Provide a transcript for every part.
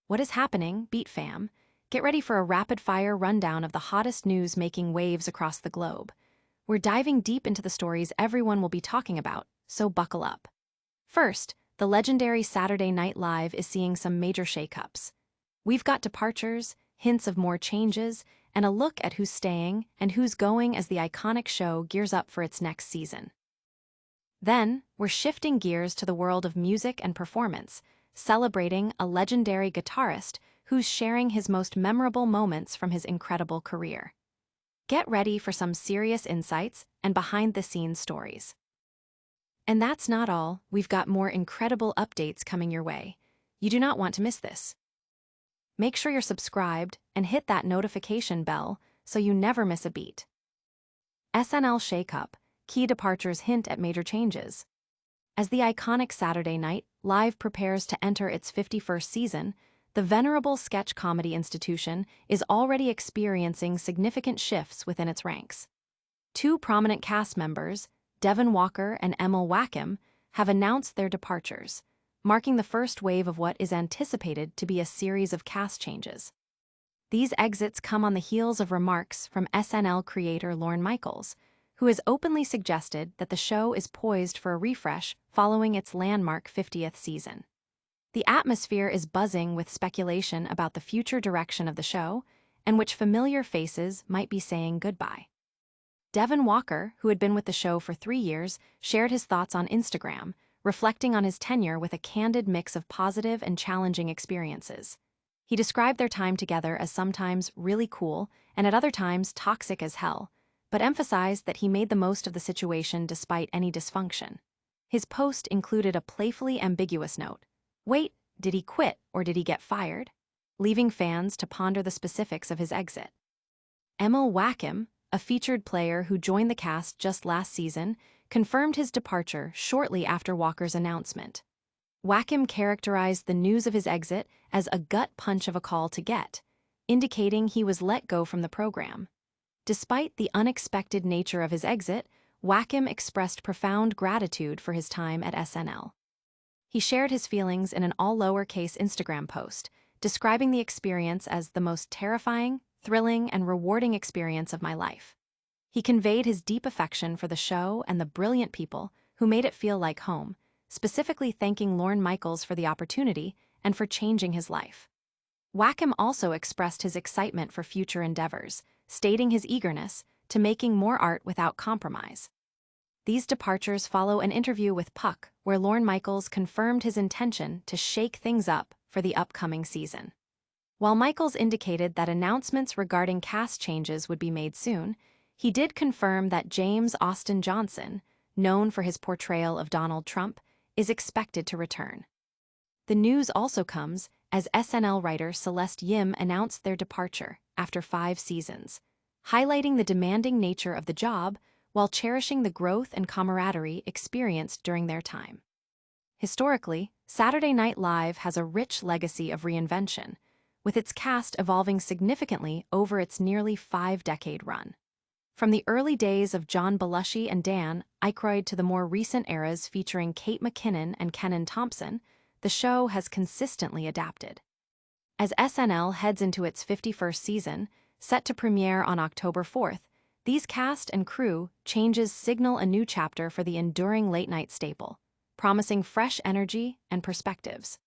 What is happening, Beat Fam? Get ready for a rapid-fire rundown of the hottest news making waves across the globe. We're diving deep into the stories everyone will be talking about, so buckle up. First, the legendary Saturday Night Live is seeing some major shakeups. We've got departures, hints of more changes, and a look at who's staying and who's going as the iconic show gears up for its next season. Then, we're shifting gears to the world of music and performance, celebrating a legendary guitarist who's sharing his most memorable moments from his incredible career. Get ready for some serious insights and behind-the-scenes stories. And that's not all, we've got more incredible updates coming your way. You do not want to miss this. Make sure you're subscribed and hit that notification bell so you never miss a beat. SNL shakeup, key departures hint at major changes. As the iconic Saturday Night Live prepares to enter its 51st season, the venerable sketch comedy institution is already experiencing significant shifts within its ranks. Two prominent cast members, Devon Walker and Emil Wakim, have announced their departures, marking the first wave of what is anticipated to be a series of cast changes. These exits come on the heels of remarks from SNL creator Lorne Michaels, who has openly suggested that the show is poised for a refresh following its landmark 50th season. The atmosphere is buzzing with speculation about the future direction of the show and which familiar faces might be saying goodbye. Devon Walker, who had been with the show for 3 years, shared his thoughts on Instagram, reflecting on his tenure with a candid mix of positive and challenging experiences. He described their time together as sometimes really cool and at other times toxic as hell, but emphasized that he made the most of the situation despite any dysfunction. His post included a playfully ambiguous note. Wait, did he quit or did he get fired? Leaving fans to ponder the specifics of his exit. Emil Wakim, a featured player who joined the cast just last season, confirmed his departure shortly after Walker's announcement. Wakim characterized the news of his exit as a gut punch of a call to get, indicating he was let go from the program. Despite the unexpected nature of his exit, Wakim expressed profound gratitude for his time at SNL. He shared his feelings in an all-lowercase Instagram post, describing the experience as the most terrifying, thrilling, and rewarding experience of my life. He conveyed his deep affection for the show and the brilliant people who made it feel like home, specifically thanking Lorne Michaels for the opportunity and for changing his life. Wakim also expressed his excitement for future endeavors, stating his eagerness to making more art without compromise. These departures follow an interview with Puck, where Lorne Michaels confirmed his intention to shake things up for the upcoming season. While Michaels indicated that announcements regarding cast changes would be made soon, he did confirm that James Austin Johnson, known for his portrayal of Donald Trump, is expected to return. The news also comes as SNL writer Celeste Yim announced their departure after 5 seasons, highlighting the demanding nature of the job while cherishing the growth and camaraderie experienced during their time. Historically, Saturday Night Live has a rich legacy of reinvention, with its cast evolving significantly over its nearly 5-decade run. From the early days of John Belushi and Dan Aykroyd to the more recent eras featuring Kate McKinnon and Kenan Thompson, the show has consistently adapted. As SNL heads into its 51st season, set to premiere on October 4th, these cast and crew changes signal a new chapter for the enduring late-night staple, promising fresh energy and perspectives.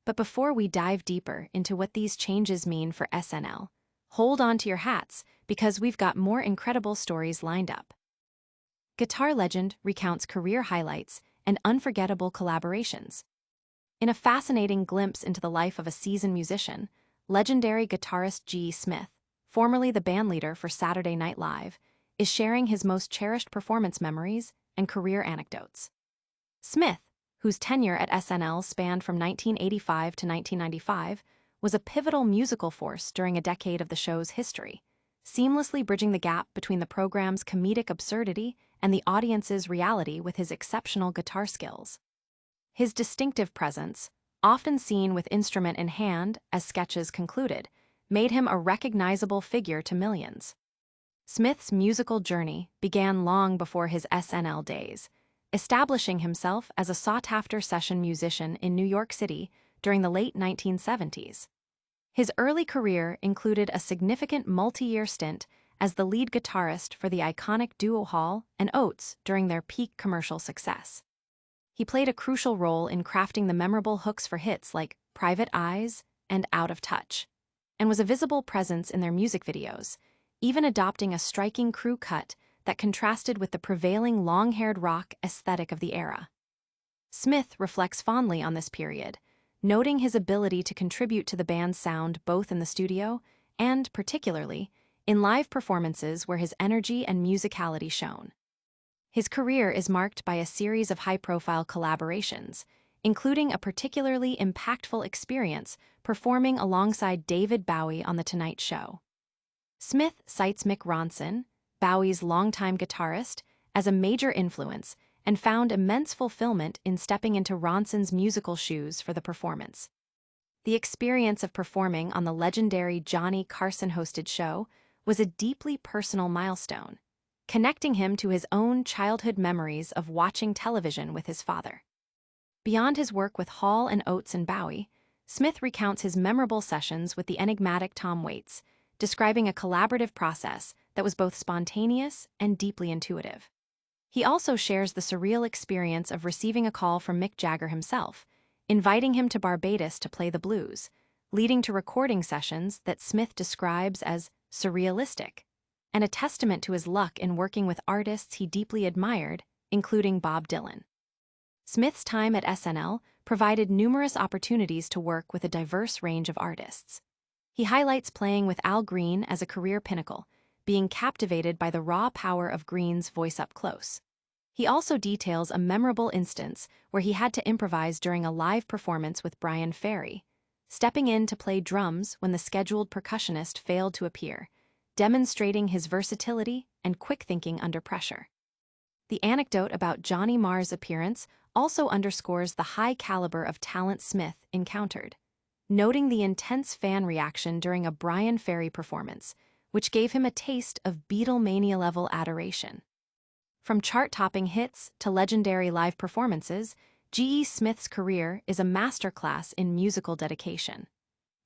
But before we dive deeper into what these changes mean for SNL, hold on to your hats because we've got more incredible stories lined up. Guitar legend recounts career highlights and unforgettable collaborations. In a fascinating glimpse into the life of a seasoned musician, legendary guitarist G. Smith, formerly the bandleader for Saturday Night Live, is sharing his most cherished performance memories and career anecdotes. Smith, whose tenure at SNL spanned from 1985 to 1995, was a pivotal musical force during a decade of the show's history, seamlessly bridging the gap between the program's comedic absurdity and the audience's reality with his exceptional guitar skills. His distinctive presence, often seen with instrument in hand as sketches concluded, made him a recognizable figure to millions. Smith's musical journey began long before his SNL days, establishing himself as a sought-after session musician in New York City during the late 1970s. His early career included a significant multi-year stint as the lead guitarist for the iconic duo Hall and Oates during their peak commercial success. He played a crucial role in crafting the memorable hooks for hits like Private Eyes and Out of Touch, and was a visible presence in their music videos, even adopting a striking crew cut that contrasted with the prevailing long-haired rock aesthetic of the era. Smith reflects fondly on this period, noting his ability to contribute to the band's sound both in the studio and, particularly, in live performances where his energy and musicality shone. His career is marked by a series of high-profile collaborations, including a particularly impactful experience performing alongside David Bowie on The Tonight Show. Smith cites Mick Ronson, Bowie's longtime guitarist, as a major influence and found immense fulfillment in stepping into Ronson's musical shoes for the performance. The experience of performing on the legendary Johnny Carson-hosted show was a deeply personal milestone, connecting him to his own childhood memories of watching television with his father. Beyond his work with Hall and Oates and Bowie, Smith recounts his memorable sessions with the enigmatic Tom Waits, describing a collaborative process that was both spontaneous and deeply intuitive. He also shares the surreal experience of receiving a call from Mick Jagger himself, inviting him to Barbados to play the blues, leading to recording sessions that Smith describes as surrealistic, and a testament to his luck in working with artists he deeply admired, including Bob Dylan. Smith's time at SNL provided numerous opportunities to work with a diverse range of artists. He highlights playing with Al Green as a career pinnacle, being captivated by the raw power of Green's voice up close. He also details a memorable instance where he had to improvise during a live performance with Bryan Ferry, stepping in to play drums when the scheduled percussionist failed to appear, demonstrating his versatility and quick thinking under pressure. The anecdote about Johnny Marr's appearance also underscores the high caliber of talent Smith encountered, noting the intense fan reaction during a Bryan Ferry performance, which gave him a taste of Beatlemania-level adoration. From chart-topping hits to legendary live performances, G.E. Smith's career is a masterclass in musical dedication.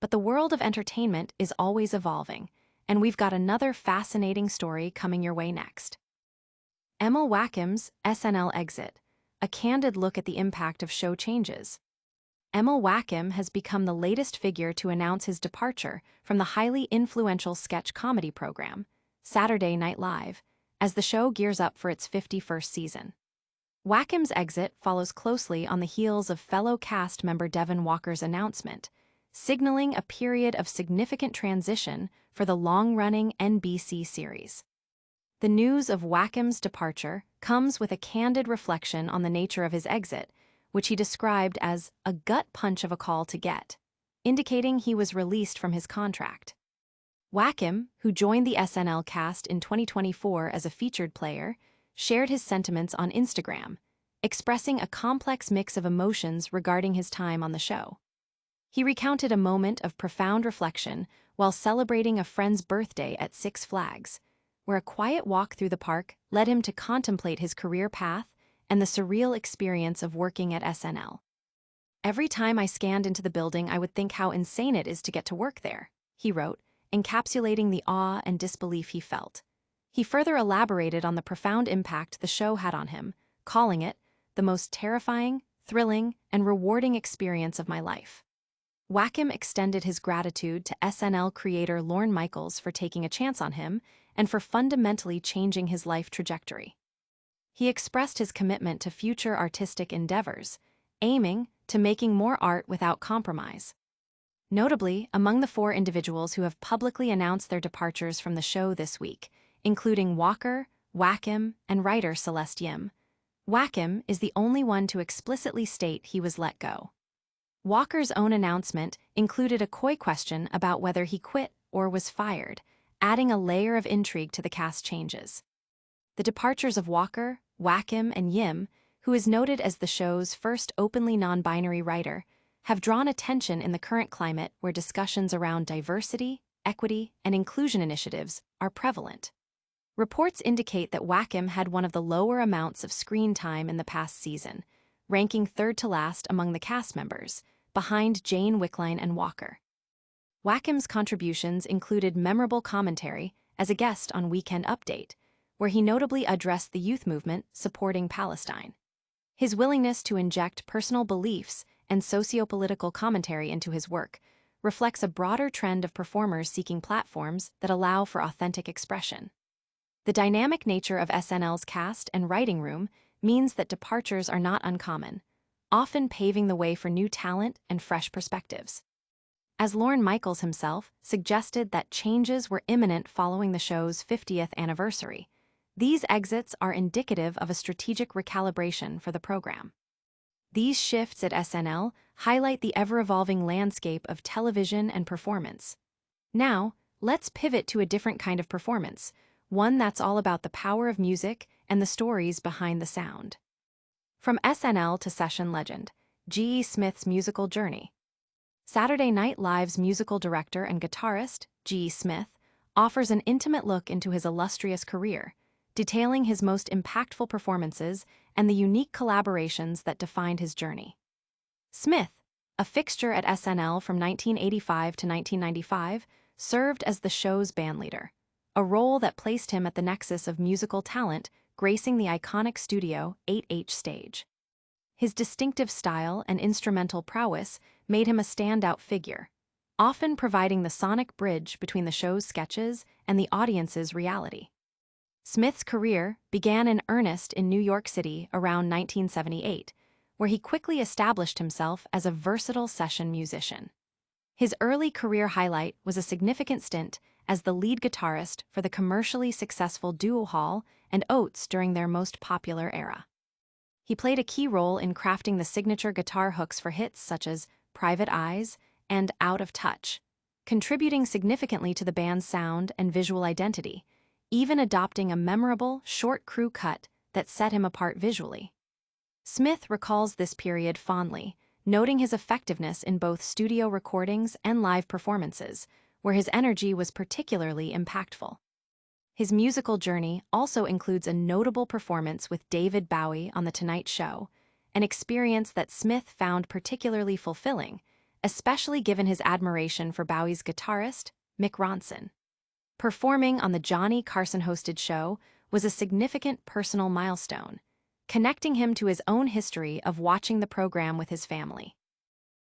But the world of entertainment is always evolving, and we've got another fascinating story coming your way next. Emil Wakim's SNL exit, a candid look at the impact of show changes. Emil Wakim has become the latest figure to announce his departure from the highly influential sketch comedy program, Saturday Night Live, as the show gears up for its 51st season. Wakim's exit follows closely on the heels of fellow cast member Devon Walker's announcement, signaling a period of significant transition for the long-running NBC series. The news of Wakim's departure comes with a candid reflection on the nature of his exit, which he described as a gut punch of a call to get, indicating he was released from his contract. Wakim, who joined the SNL cast in 2024 as a featured player, shared his sentiments on Instagram, expressing a complex mix of emotions regarding his time on the show. He recounted a moment of profound reflection while celebrating a friend's birthday at Six Flags, where a quiet walk through the park led him to contemplate his career path and the surreal experience of working at SNL. "Every time I scanned into the building, I would think how insane it is to get to work there," he wrote, encapsulating the awe and disbelief he felt. He further elaborated on the profound impact the show had on him, calling it the most terrifying, thrilling, and rewarding experience of my life. Wakim extended his gratitude to SNL creator Lorne Michaels for taking a chance on him and for fundamentally changing his life trajectory. He expressed his commitment to future artistic endeavors, aiming to making more art without compromise. Notably, among the 4 individuals who have publicly announced their departures from the show this week, including Walker, Wakim, and writer Celeste Yim, Wakim is the only one to explicitly state he was let go. Walker's own announcement included a coy question about whether he quit or was fired, adding a layer of intrigue to the cast changes. The departures of Walker, Wakim, and Yim, who is noted as the show's first openly non-binary writer, have drawn attention in the current climate where discussions around diversity, equity, and inclusion initiatives are prevalent. Reports indicate that Wakim had one of the lower amounts of screen time in the past season, ranking third to last among the cast members, behind Jane Wickline and Walker. Wakim's contributions included memorable commentary as a guest on Weekend Update, where he notably addressed the youth movement supporting Palestine. His willingness to inject personal beliefs and socio-political commentary into his work reflects a broader trend of performers seeking platforms that allow for authentic expression. The dynamic nature of SNL's cast and writing room means that departures are not uncommon, often paving the way for new talent and fresh perspectives. As Lorne Michaels himself suggested that changes were imminent following the show's 50th anniversary, these exits are indicative of a strategic recalibration for the program. These shifts at SNL highlight the ever-evolving landscape of television and performance. Now, let's pivot to a different kind of performance, one that's all about the power of music and the stories behind the sound. From SNL to session legend, G.E. Smith's musical journey. Saturday Night Live's musical director and guitarist, G.E. Smith, offers an intimate look into his illustrious career, detailing his most impactful performances and the unique collaborations that defined his journey. Smith, a fixture at SNL from 1985 to 1995, served as the show's bandleader, a role that placed him at the nexus of musical talent, gracing the iconic Studio 8H stage. His distinctive style and instrumental prowess made him a standout figure, often providing the sonic bridge between the show's sketches and the audience's reality. Smith's career began in earnest in New York City around 1978, where he quickly established himself as a versatile session musician. His early career highlight was a significant stint as the lead guitarist for the commercially successful duo Hall and Oates during their most popular era. He played a key role in crafting the signature guitar hooks for hits such as Private Eyes and Out of Touch, contributing significantly to the band's sound and visual identity, even adopting a memorable, short crew cut that set him apart visually. Smith recalls this period fondly, noting his effectiveness in both studio recordings and live performances, where his energy was particularly impactful. His musical journey also includes a notable performance with David Bowie on The Tonight Show, an experience that Smith found particularly fulfilling, especially given his admiration for Bowie's guitarist, Mick Ronson. Performing on the Johnny Carson-hosted show was a significant personal milestone, connecting him to his own history of watching the program with his family.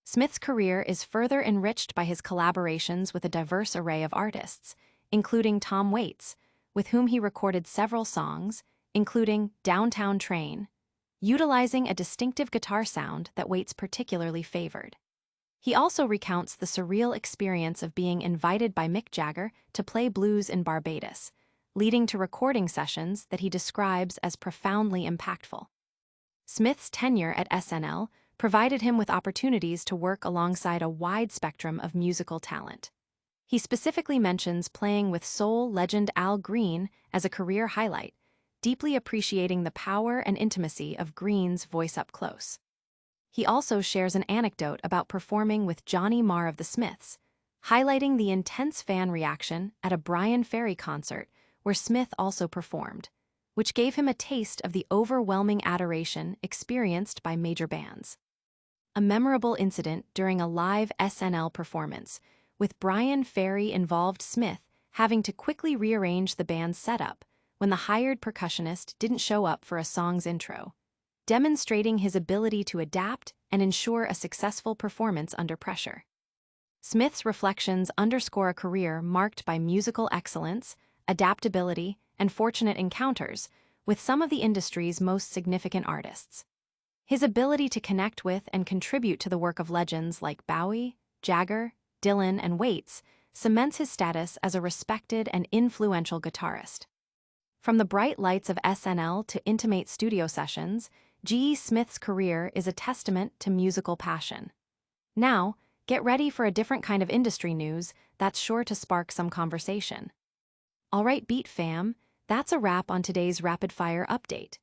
Smith's career is further enriched by his collaborations with a diverse array of artists, including Tom Waits, with whom he recorded several songs, including Downtown Train, utilizing a distinctive guitar sound that Waits particularly favored. He also recounts the surreal experience of being invited by Mick Jagger to play blues in Barbados, leading to recording sessions that he describes as profoundly impactful. Smith's tenure at SNL provided him with opportunities to work alongside a wide spectrum of musical talent. He specifically mentions playing with soul legend Al Green as a career highlight, deeply appreciating the power and intimacy of Green's voice up close. He also shares an anecdote about performing with Johnny Marr of the Smiths, highlighting the intense fan reaction at a Bryan Ferry concert where Smith also performed, which gave him a taste of the overwhelming adoration experienced by major bands. A memorable incident during a live SNL performance, with Bryan Ferry involved Smith having to quickly rearrange the band's setup when the hired percussionist didn't show up for a song's intro, demonstrating his ability to adapt and ensure a successful performance under pressure. Smith's reflections underscore a career marked by musical excellence, adaptability, and fortunate encounters with some of the industry's most significant artists. His ability to connect with and contribute to the work of legends like Bowie, Jagger, Dylan, and Waits cements his status as a respected and influential guitarist. From the bright lights of SNL to intimate studio sessions, G.E. Smith's career is a testament to musical passion. Now, get ready for a different kind of industry news that's sure to spark some conversation. All right, Beat fam, that's a wrap on today's rapid-fire update.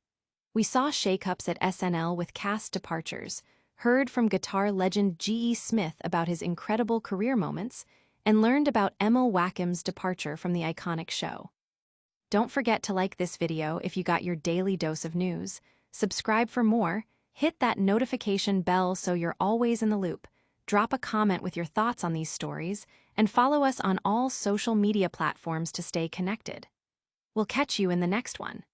We saw shakeups at SNL with cast departures, heard from guitar legend G.E. Smith about his incredible career moments, and learned about Emil Wakim's departure from the iconic show. Don't forget to like this video if you got your daily dose of news, subscribe for more, hit that notification bell so you're always in the loop. drop a comment with your thoughts on these stories, and follow us on all social media platforms to stay connected. We'll catch you in the next one.